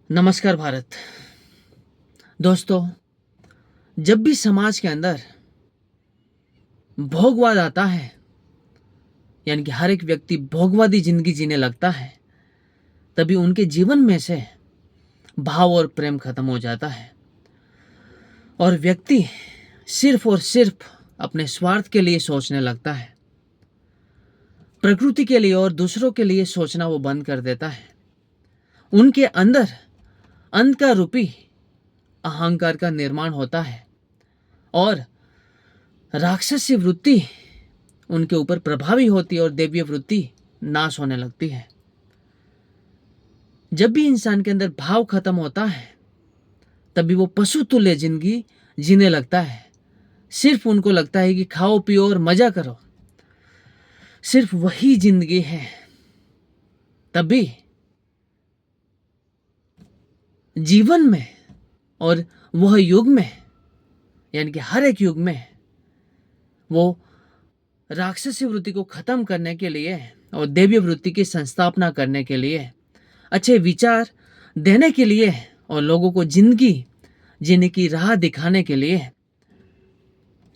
नमस्कार भारत। दोस्तों, जब भी समाज के अंदर भोगवाद आता है, यानी कि हर एक व्यक्ति भोगवादी जिंदगी जीने लगता है, तभी उनके जीवन में से भाव और प्रेम खत्म हो जाता है और व्यक्ति सिर्फ और सिर्फ अपने स्वार्थ के लिए सोचने लगता है। प्रकृति के लिए और दूसरों के लिए सोचना वो बंद कर देता है। उनके अंदर अंध का रूपी अहंकार का निर्माण होता है और राक्षसी वृत्ति उनके ऊपर प्रभावी होती है और दैवीय वृत्ति नाश होने लगती है। जब भी इंसान के अंदर भाव खत्म होता है, तभी वो पशु तुल्य जिंदगी जीने लगता है। सिर्फ उनको लगता है कि खाओ पियो और मजा करो, सिर्फ वही जिंदगी है। तभी जीवन में और वह युग में, यानी कि हर एक युग में, वो राक्षसी वृत्ति को खत्म करने के लिए और दैवीय वृत्ति की संस्थापना करने के लिए, अच्छे विचार देने के लिए और लोगों को जिंदगी जीने की राह दिखाने के लिए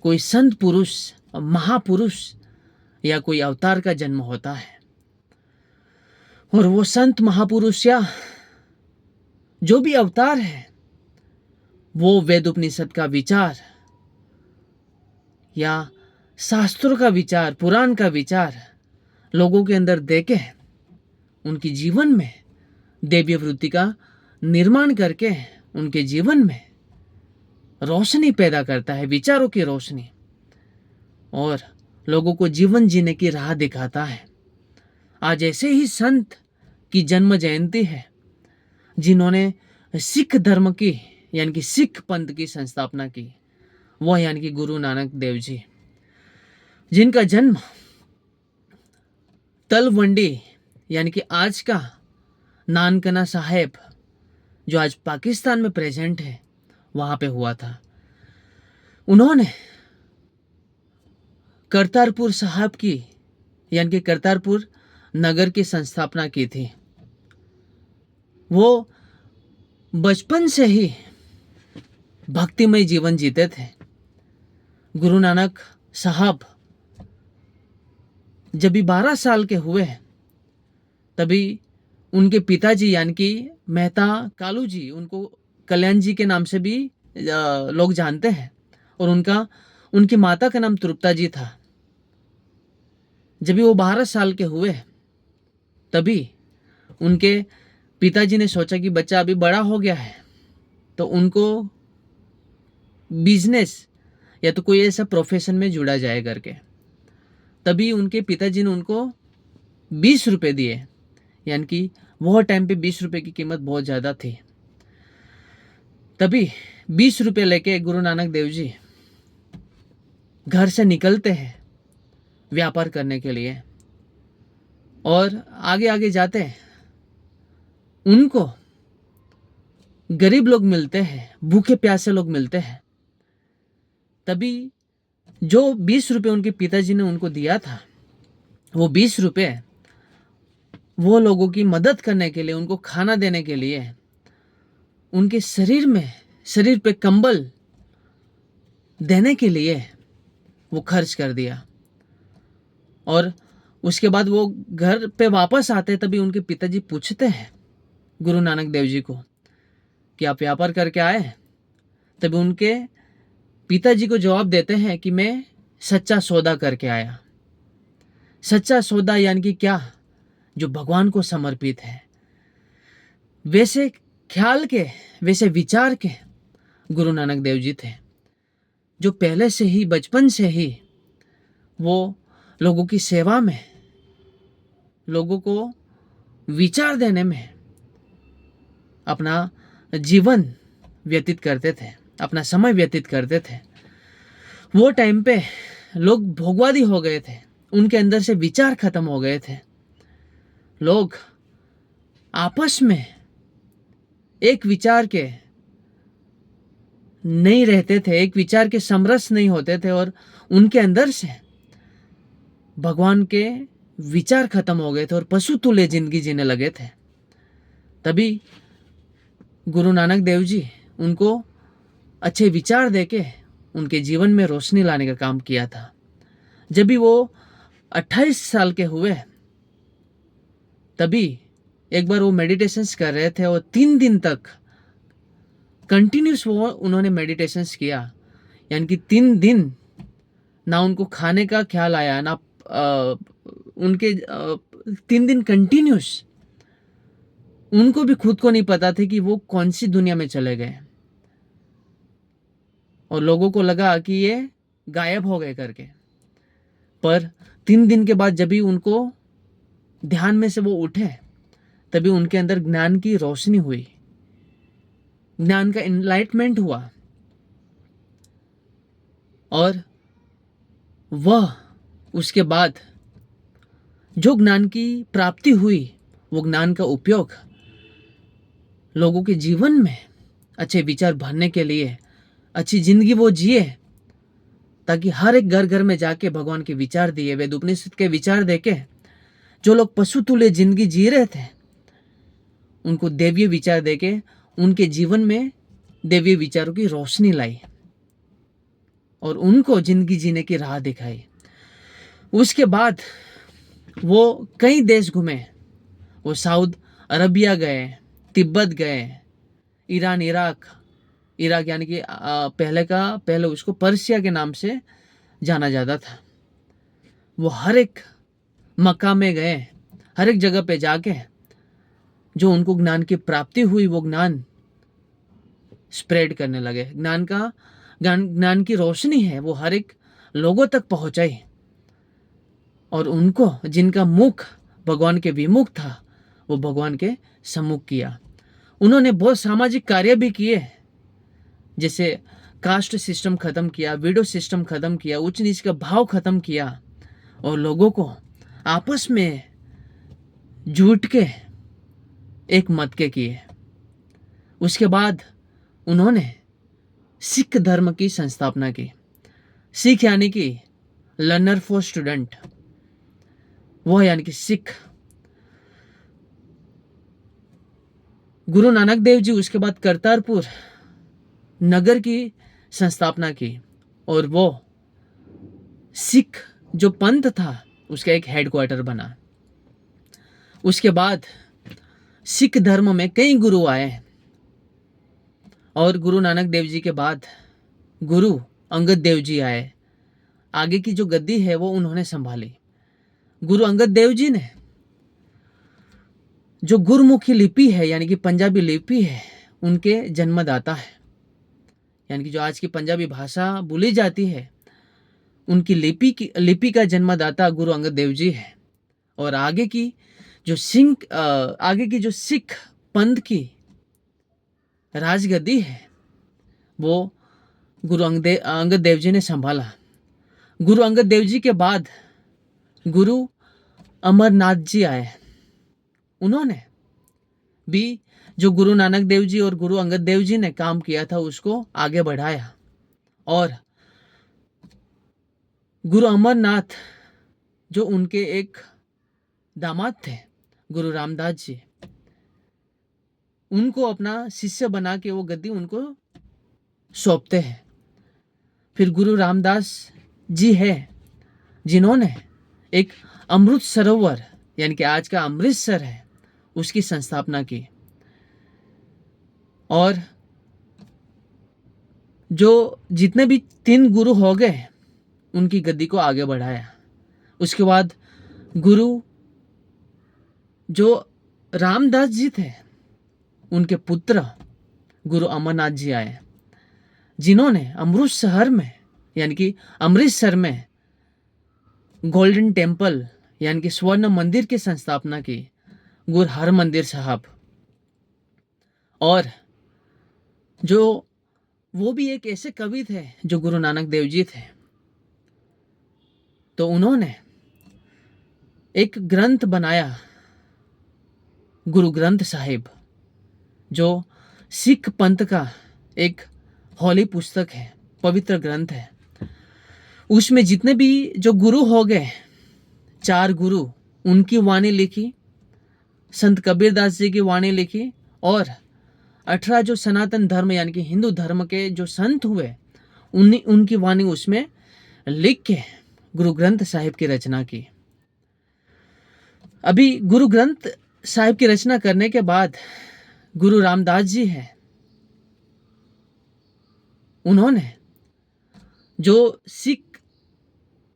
कोई संत पुरुष, महापुरुष या कोई अवतार का जन्म होता है। और वो संत महापुरुष या जो भी अवतार है, वो वेद उपनिषद का विचार या शास्त्रों का विचार, पुराण का विचार लोगों के अंदर देके उनके जीवन में दैवीय वृत्ति का निर्माण करके उनके जीवन में रोशनी पैदा करता है, विचारों की रोशनी, और लोगों को जीवन जीने की राह दिखाता है। आज ऐसे ही संत की जन्म जयंती है जिन्होंने सिख धर्म की, यानी कि सिख पंथ की संस्थापना की, वह यानी कि गुरु नानक देव जी, जिनका जन्म तलवंडी यानी कि आज का नानकना साहेब, जो आज पाकिस्तान में प्रेजेंट है, वहां पे हुआ था। उन्होंने करतारपुर साहब की, यानी कि करतारपुर नगर की संस्थापना की थी। वो बचपन से ही भक्तिमय जीवन जीते थे। गुरु नानक साहब जब भी 12 साल के हुए, तभी उनके पिताजी यानी कि मेहता कालू जी, उनको कल्याण जी के नाम से भी लोग जानते हैं, और उनकी माता का नाम तृप्ता जी था। जब भी वो 12 साल के हुए, तभी उनके पिताजी ने सोचा कि बच्चा अभी बड़ा हो गया है, तो उनको बिजनेस या तो कोई ऐसा प्रोफेशन में जुड़ा जाए करके। तभी उनके पिताजी ने उनको 20 रुपये दिए, यानी कि वह टाइम पे 20 रुपये की कीमत बहुत ज़्यादा थी। तभी 20 रुपये लेके गुरु नानक देव जी घर से निकलते हैं व्यापार करने के लिए, और आगे आगे जाते हैं उनको गरीब लोग मिलते हैं, भूखे प्यासे लोग मिलते हैं। तभी जो 20 रुपये उनके पिताजी ने उनको दिया था, वो 20 रुपये वो लोगों की मदद करने के लिए, उनको खाना देने के लिए, उनके शरीर पे कंबल देने के लिए वो खर्च कर दिया। और उसके बाद वो घर पे वापस आते, तभी उनके पिताजी पूछते हैं गुरु नानक देव जी को कि आप व्यापार करके आए? तभी उनके पिताजी को जवाब देते हैं कि मैं सच्चा सौदा करके आया। सच्चा सौदा यानी कि क्या? जो भगवान को समर्पित है। वैसे ख्याल के, वैसे विचार के गुरु नानक देव जी थे, जो पहले से ही, बचपन से ही वो लोगों की सेवा में, लोगों को विचार देने में अपना जीवन व्यतीत करते थे, अपना समय व्यतीत करते थे। वो टाइम पे लोग भोगवादी हो गए थे, उनके अंदर से विचार खत्म हो गए थे। लोग आपस में एक विचार के नहीं रहते थे, एक विचार के समरस नहीं होते थे, और उनके अंदर से भगवान के विचार खत्म हो गए थे और पशु तुल्य जिंदगी जीने लगे थे। तभी गुरु नानक देव जी उनको अच्छे विचार देके उनके जीवन में रोशनी लाने का काम किया था। जब भी वो 28 साल के हुए तभी एक बार वो मेडिटेशंस कर रहे थे और 3 दिन तक कंटिन्यूस वो उन्होंने मेडिटेशंस किया। यानी कि 3 दिन ना उनको खाने का ख्याल आया ना उनके 3 दिन कंटिन्यूस उनको भी खुद को नहीं पता था कि वो कौन सी दुनिया में चले गए और लोगों को लगा कि ये गायब हो गए करके। पर 3 दिन के बाद जब भी उनको ध्यान में से वो उठे तभी उनके अंदर ज्ञान की रोशनी हुई, ज्ञान का एनलाइटमेंट हुआ और वह उसके बाद जो ज्ञान की प्राप्ति हुई वो ज्ञान का उपयोग लोगों के जीवन में अच्छे विचार भरने के लिए अच्छी जिंदगी वो जिए, ताकि हर एक घर घर में जाके भगवान के विचार दिए, वेद उपनिषद के विचार देके जो लोग पशु तुल्य जिंदगी जी रहे थे उनको दैवीय विचार देके उनके जीवन में दैवीय विचारों की रोशनी लाई और उनको जिंदगी जीने की राह दिखाई। उसके बाद वो कई देश घूमे, वो सऊदी अरबिया गए, तिब्बत गए, ईरान, इराक यानी कि पहले उसको पर्सिया के नाम से जाना जाता था। वो हर एक मक्का में गए, हर एक जगह पे जाके जो उनको ज्ञान की प्राप्ति हुई वो ज्ञान स्प्रेड करने लगे। ज्ञान की रोशनी है वो हर एक लोगों तक पहुंचाई और उनको जिनका मुख भगवान के विमुख था वो भगवान के सम्मुख किया। उन्होंने बहुत सामाजिक कार्य भी किए, जैसे कास्ट सिस्टम खत्म किया, विडो सिस्टम खत्म किया, उच्च नीच का भाव खत्म किया और लोगों को आपस में जुट के एक मत के किए। उसके बाद उन्होंने सिख धर्म की संस्थापना की। सिख यानी कि लर्नर फॉर स्टूडेंट, वो यानी कि सिख। गुरु नानक देव जी उसके बाद करतारपुर नगर की संस्थापना की और वो सिख जो पंथ था उसका एक हेडक्वार्टर बना। उसके बाद सिख धर्म में कई गुरु आए और गुरु नानक देव जी के बाद गुरु अंगद देव जी आए। आगे की जो गद्दी है वो उन्होंने संभाली। गुरु अंगद देव जी ने जो गुरमुखी लिपि है यानी कि पंजाबी लिपि है उनके जन्मदाता है, यानी कि जो आज की पंजाबी भाषा बोली जाती है उनकी लिपि का जन्मदाता गुरु अंगद देव जी है। और आगे की जो सिख पंथ की राजगद्दी है वो गुरु अंगद देव जी ने संभाला। गुरु अंगद देव जी के बाद गुरु अमरनाथ जी आए। उन्होंने भी जो गुरु नानक देव जी और गुरु अंगद देव जी ने काम किया था उसको आगे बढ़ाया और गुरु अमरनाथ जो उनके एक दामाद थे गुरु रामदास जी, उनको अपना शिष्य बना के वो गद्दी उनको सौंपते हैं। फिर गुरु रामदास जी है जिन्होंने एक अमृत सरोवर यानी कि आज का अमृतसर है उसकी संस्थापना की और जो जितने भी 3 गुरु हो गए उनकी गद्दी को आगे बढ़ाया। उसके बाद गुरु जो रामदास जी थे उनके पुत्र गुरु अमरनाथ जी आए, जिन्होंने अमृतसर में यानी कि अमृतसर में गोल्डन टेम्पल यानी कि स्वर्ण मंदिर की संस्थापना की, गुरु हरमंदिर साहब। और जो वो भी एक ऐसे कवि थे जो गुरु नानक देव जी थे, तो उन्होंने एक ग्रंथ बनाया गुरु ग्रंथ साहिब, जो सिख पंथ का एक होली पुस्तक है, पवित्र ग्रंथ है। उसमें जितने भी जो गुरु हो गए 4 गुरु उनकी वाणी लिखी, संत कबीरदास जी की वाणी लिखी और 18 जो सनातन धर्म यानी कि हिंदू धर्म के जो संत हुए उनकी वाणी उसमें लिख के गुरु ग्रंथ साहिब की रचना की। अभी गुरु ग्रंथ साहिब की रचना करने के बाद गुरु रामदास जी हैं, उन्होंने जो सिख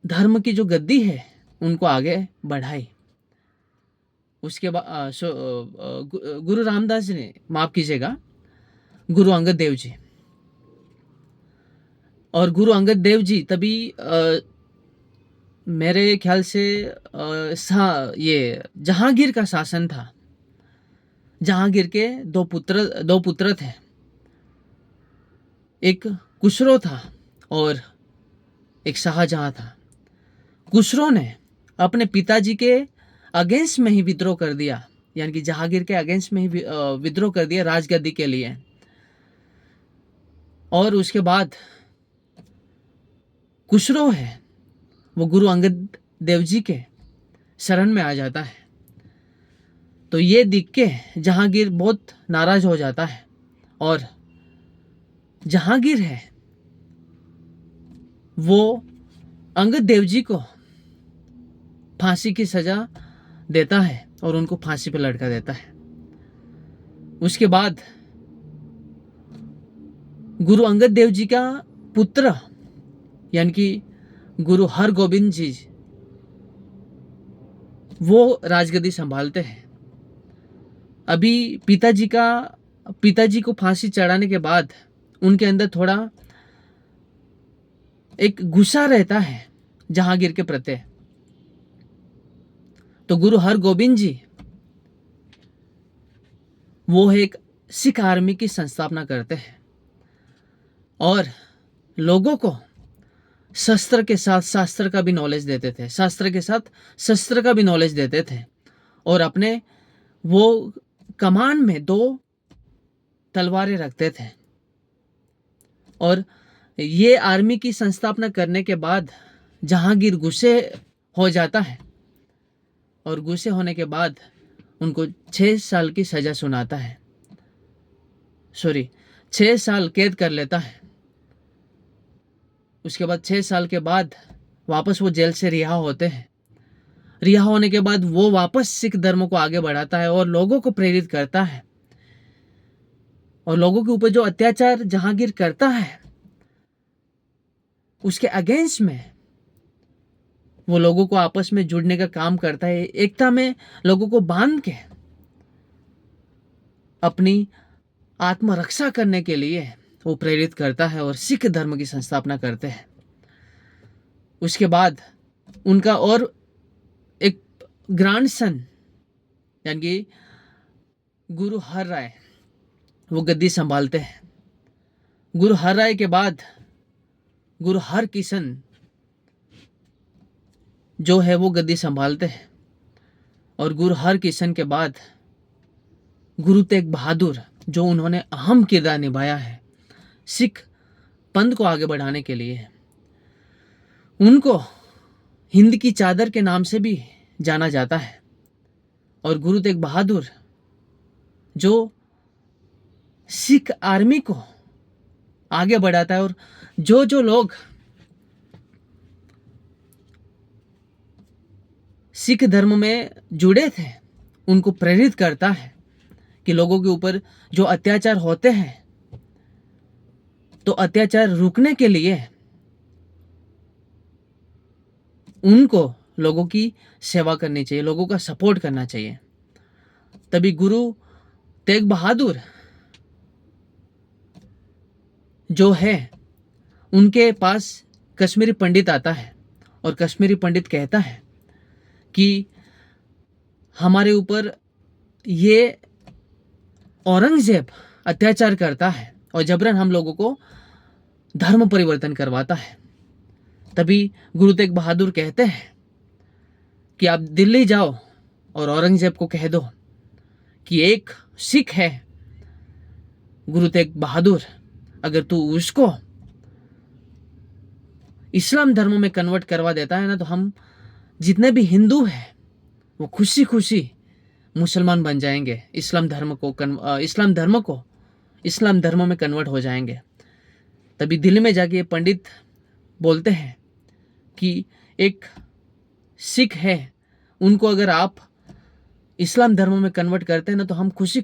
धर्म की जो गद्दी है उनको आगे बढ़ाई। उसके बाद गुरु रामदास जी ने, माफ कीजिएगा, गुरु अंगद देव जी, और गुरु अंगद देव जी तभी मेरे ख्याल से ये जहांगीर का शासन था। जहांगीर के दो पुत्र थे, एक खुसरो था और एक शाहजहां था। खुसरो ने अपने पिताजी के अगेंस्ट में ही विद्रोह कर दिया, यानी कि जहांगीर के अगेंस्ट में ही विद्रोह कर दिया राजगद्दी के लिए। और उसके बाद खुसरो है वो गुरु अंगद देव जी के शरण में आ जाता है। तो ये देख के जहांगीर बहुत नाराज हो जाता है और जहांगीर है वो अंगद देव जी को फांसी की सजा देता है और उनको फांसी पर लटका देता है। उसके बाद गुरु अंगद देव जी का पुत्र यानी कि गुरु हरगोविंद जी वो राजगद्दी संभालते हैं। अभी पिताजी को फांसी चढ़ाने के बाद उनके अंदर थोड़ा एक गुस्सा रहता है जहांगीर के प्रति। तो गुरु हरगोविंद जी वो एक सिख आर्मी की संस्थापना करते हैं और लोगों को शस्त्र के साथ शास्त्र का भी नॉलेज देते थे, शास्त्र के साथ शस्त्र का भी नॉलेज देते थे। और अपने वो कमान में 2 तलवारें रखते थे। और ये आर्मी की संस्थापना करने के बाद जहांगीर गुस्से हो जाता है और गुस्से होने के बाद उनको 6 साल की सजा सुनाता है, 6 साल कैद कर लेता है। उसके बाद 6 साल के बाद वापस वो जेल से रिहा होते हैं। रिहा होने के बाद वो वापस सिख धर्म को आगे बढ़ाता है और लोगों को प्रेरित करता है। और लोगों के ऊपर जो अत्याचार जहांगीर करता है उसके अगेंस्ट में वो लोगों को आपस में जुड़ने का काम करता है, एकता में लोगों को बांध के अपनी आत्मरक्षा करने के लिए वो प्रेरित करता है और सिख धर्म की संस्थापना करते हैं। उसके बाद उनका और एक ग्रैंडसन यानी कि गुरु हर राय वो गद्दी संभालते हैं। गुरु हर राय के बाद गुरु हर किशन जो है वो गद्दी संभालते हैं। और गुरु हर किशन के बाद गुरु तेग बहादुर, जो उन्होंने अहम किरदार निभाया है सिख पंथ को आगे बढ़ाने के लिए, उनको हिंद की चादर के नाम से भी जाना जाता है। और गुरु तेग बहादुर जो सिख आर्मी को आगे बढ़ाता है और जो लोग सिख धर्म में जुड़े थे उनको प्रेरित करता है कि लोगों के ऊपर जो अत्याचार होते हैं तो अत्याचार रुकने के लिए उनको लोगों की सेवा करनी चाहिए, लोगों का सपोर्ट करना चाहिए। तभी गुरु तेग बहादुर जो है उनके पास कश्मीरी पंडित आता है और कश्मीरी पंडित कहता है कि हमारे ऊपर ये औरंगजेब अत्याचार करता है और जबरन हम लोगों को धर्म परिवर्तन करवाता है। तभी गुरु तेग बहादुर कहते हैं कि आप दिल्ली जाओ और औरंगजेब को कह दो कि एक सिख है गुरु तेग बहादुर, अगर तू उसको इस्लाम धर्म में कन्वर्ट करवा देता है ना तो हम जितने भी हिंदू हैं वो खुशी खुशी मुसलमान बन जाएंगे, इस्लाम धर्म को इस्लाम धर्म में कन्वर्ट हो जाएंगे। तभी दिल्ली में जाके ये पंडित बोलते हैं कि एक सिख है, उनको अगर आप इस्लाम धर्म में कन्वर्ट करते हैं ना तो हम खुशी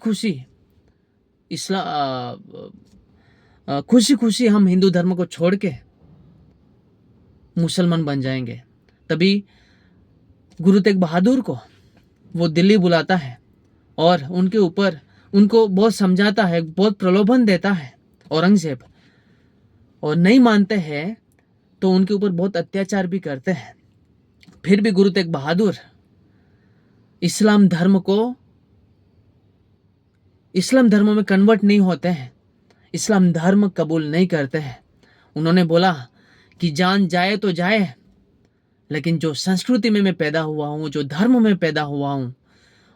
खुशी हम हिंदू धर्म को छोड़ के मुसलमान बन जाएंगे। तभी गुरु तेग बहादुर को वो दिल्ली बुलाता है और उनके ऊपर उनको बहुत समझाता है, बहुत प्रलोभन देता है औरंगजेब, और नहीं मानते हैं तो उनके ऊपर बहुत अत्याचार भी करते हैं। फिर भी गुरु तेग बहादुर इस्लाम धर्म में कन्वर्ट नहीं होते हैं, इस्लाम धर्म कबूल नहीं करते हैं। उन्होंने बोला कि जान जाए तो जाए, लेकिन जो संस्कृति में मैं पैदा हुआ हूँ, जो धर्म में पैदा हुआ हूँ,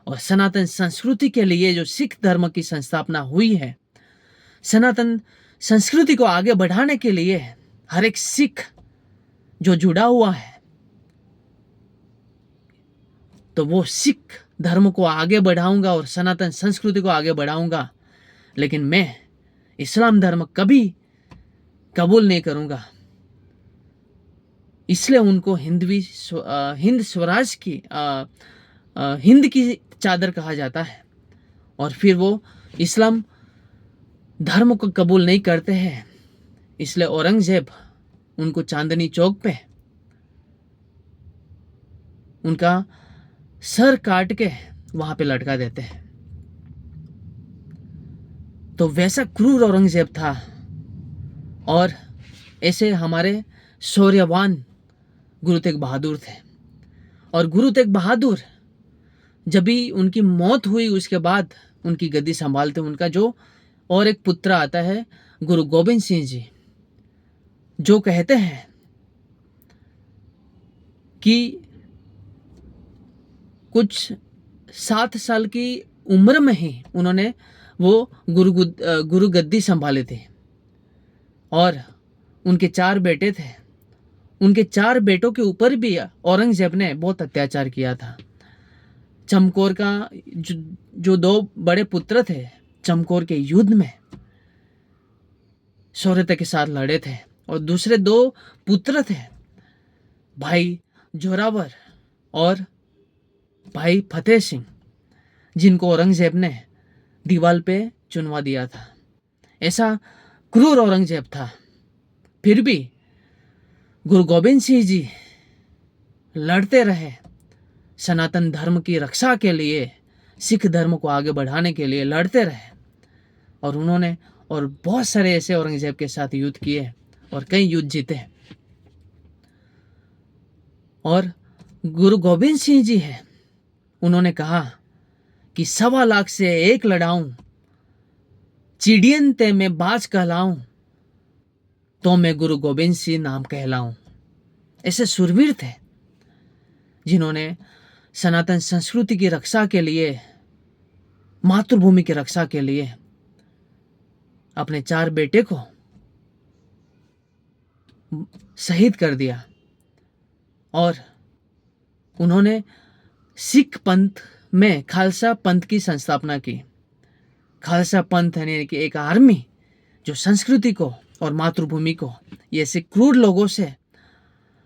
और सनातन संस्कृति के लिए जो सिख धर्म की संस्थापना हुई है, सनातन संस्कृति को आगे बढ़ाने के लिए हर एक सिख जो जुड़ा हुआ है, तो वो सिख धर्म को आगे बढ़ाऊंगा और सनातन संस्कृति को आगे बढ़ाऊंगा, लेकिन मैं इस्लाम धर्म कभी कबूल नहीं करूंगा। इसलिए उनको हिंद स्वराज की हिंद की चादर कहा जाता है। और फिर वो इस्लाम धर्म को कबूल नहीं करते हैं, इसलिए औरंगजेब उनको चांदनी चौक पे उनका सर काट के वहां पे लटका देते हैं। तो वैसा क्रूर औरंगजेब था। और ऐसे हमारे शौर्यवान गुरु तेग बहादुर थे। और गुरु तेग बहादुर जब भी उनकी मौत हुई, उसके बाद उनकी गद्दी संभालते उनका जो और एक पुत्र आता है, गुरु गोबिंद सिंह जी, जो कहते हैं कि कुछ 7 साल की उम्र में ही उन्होंने वो गुरु गद्दी संभाले थे। और उनके 4 बेटे थे। उनके 4 बेटों के ऊपर भी औरंगजेब ने बहुत अत्याचार किया था। चमकौर का जो 2 बड़े पुत्र थे, चमकौर के युद्ध में शौर्यता के साथ लड़े थे। और दूसरे 2 पुत्र थे, भाई जोरावर और भाई फतेह सिंह, जिनको औरंगजेब ने दीवार पे चुनवा दिया था। ऐसा क्रूर औरंगजेब था। फिर भी गुरु गोबिंद सिंह जी लड़ते रहे सनातन धर्म की रक्षा के लिए, सिख धर्म को आगे बढ़ाने के लिए लड़ते रहे। और उन्होंने और बहुत सारे ऐसे औरंगजेब के साथ युद्ध किए और कई युद्ध जीते। और गुरु गोबिंद सिंह जी है, उन्होंने कहा कि 1.25 लाख से 1 लड़ाऊं, चिड़ियन ते मैं बाज कहलाऊं, तो मैं गुरु गोबिंद सिंह नाम कहलाऊं। ऐसे सुरवीर थे जिन्होंने सनातन संस्कृति की रक्षा के लिए, मातृभूमि की रक्षा के लिए अपने 4 बेटे को शहीद कर दिया। और उन्होंने सिख पंथ में खालसा पंथ की संस्थापना की। खालसा पंथ यानी कि एक आर्मी जो संस्कृति को और मातृभूमि को ऐसे क्रूर लोगों से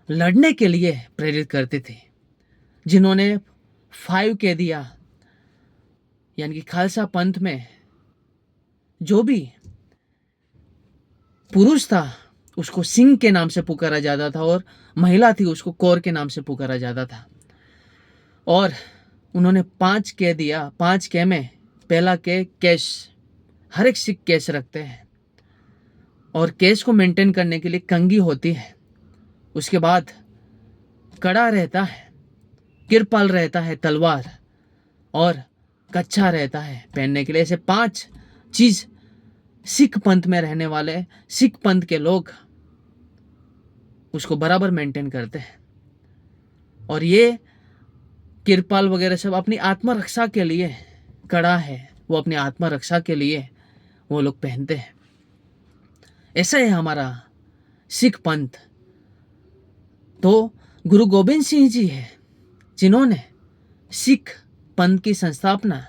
लड़ने के लिए प्रेरित करती थी, जिन्होंने 5 कह दिया। यानी कि खालसा पंथ में जो भी पुरुष था उसको सिंह के नाम से पुकारा जाता था, और महिला थी उसको कौर के नाम से पुकारा जाता था। और उन्होंने 5 कह दिया। 5 कह में पहला के कैश, हर एक सिख कैश रखते हैं, और कैश को मेंटेन करने के लिए कंघी होती है। उसके बाद कड़ा रहता है, किरपाल रहता है, तलवार, और कच्छा रहता है पहनने के लिए। ऐसे 5 चीज सिख पंथ में रहने वाले सिख पंथ के लोग उसको बराबर मेंटेन करते हैं। और ये किरपाल वगैरह सब अपनी आत्मरक्षा के लिए, कड़ा है वो अपनी आत्मरक्षा के लिए वो लोग पहनते हैं। ऐसा है हमारा सिख पंथ। तो गुरु गोबिंद सिंह जी है जिन्होंने सिख पंथ की संस्थापना,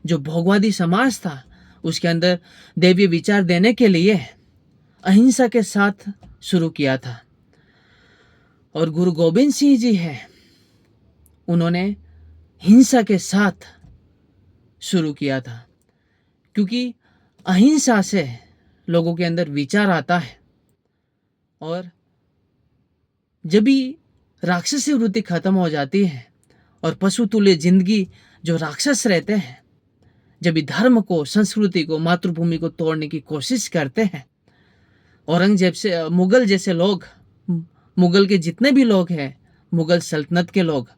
जो भोगवादी समाज था उसके अंदर दैवीय विचार देने के लिए अहिंसा के साथ शुरू किया था। और गुरु गोविंद सिंह जी है, उन्होंने हिंसा के साथ शुरू किया था, क्योंकि अहिंसा से लोगों के अंदर विचार आता है। और जब भी राक्षसी वृत्ति खत्म हो जाती है और पशु तुल्य जिंदगी जो राक्षस रहते हैं, जब भी धर्म को, संस्कृति को, मातृभूमि को तोड़ने की कोशिश करते हैं, औरंगजेब से, मुगल जैसे लोग, मुगल के जितने भी लोग हैं, मुगल सल्तनत के लोग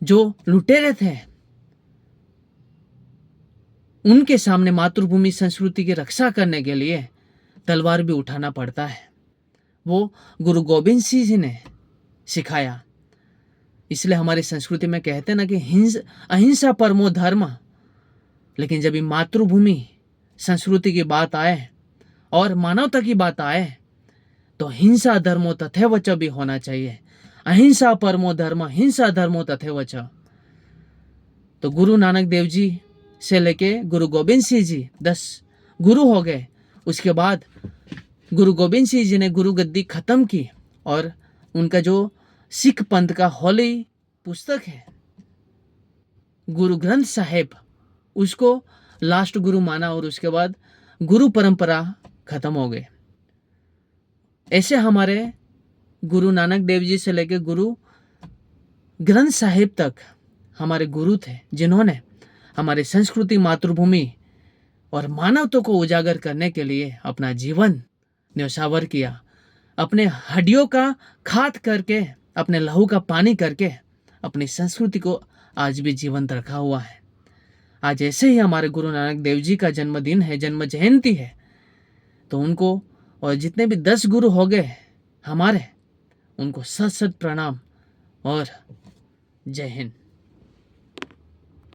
जो लुटेरे थे, उनके सामने मातृभूमि संस्कृति की रक्षा करने के लिए तलवार भी उठाना पड़ता है। वो गुरु गोविंद सिंह जी ने सिखाया। इसलिए हमारी संस्कृति में कहते हैं ना कि अहिंसा परमो धर्म। लेकिन जब भी मातृभूमि संस्कृति की बात आए और मानवता की बात आए, तो हिंसा धर्मो तथैव च भी होना चाहिए। अहिंसा परमो धर्म, हिंसा धर्मो तथैव च। तो गुरु नानक देव जी से लेके गुरु गोविंद सिंह जी 10 गुरु हो गए। उसके बाद गुरु गोविंद सिंह जी ने गुरु गद्दी खत्म की और उनका जो सिख पंथ का होली पुस्तक है गुरु ग्रंथ साहिब, उसको लास्ट गुरु माना और उसके बाद गुरु परंपरा खत्म हो गई। ऐसे हमारे गुरु नानक देव जी से लेकर गुरु ग्रंथ साहिब तक हमारे गुरु थे, जिन्होंने हमारी संस्कृति, मातृभूमि और मानवता को उजागर करने के लिए अपना जीवन न्यौछावर किया। अपने हड्डियों का खाद करके, अपने लहू का पानी करके अपनी संस्कृति को आज भी जीवंत रखा हुआ है। आज ऐसे ही हमारे गुरु नानक देव जी का जन्मदिन है, जन्म जयंती है, तो उनको और जितने भी 10 गुरु हो गए हमारे, उनको सत सत प्रणाम और जय हिंद।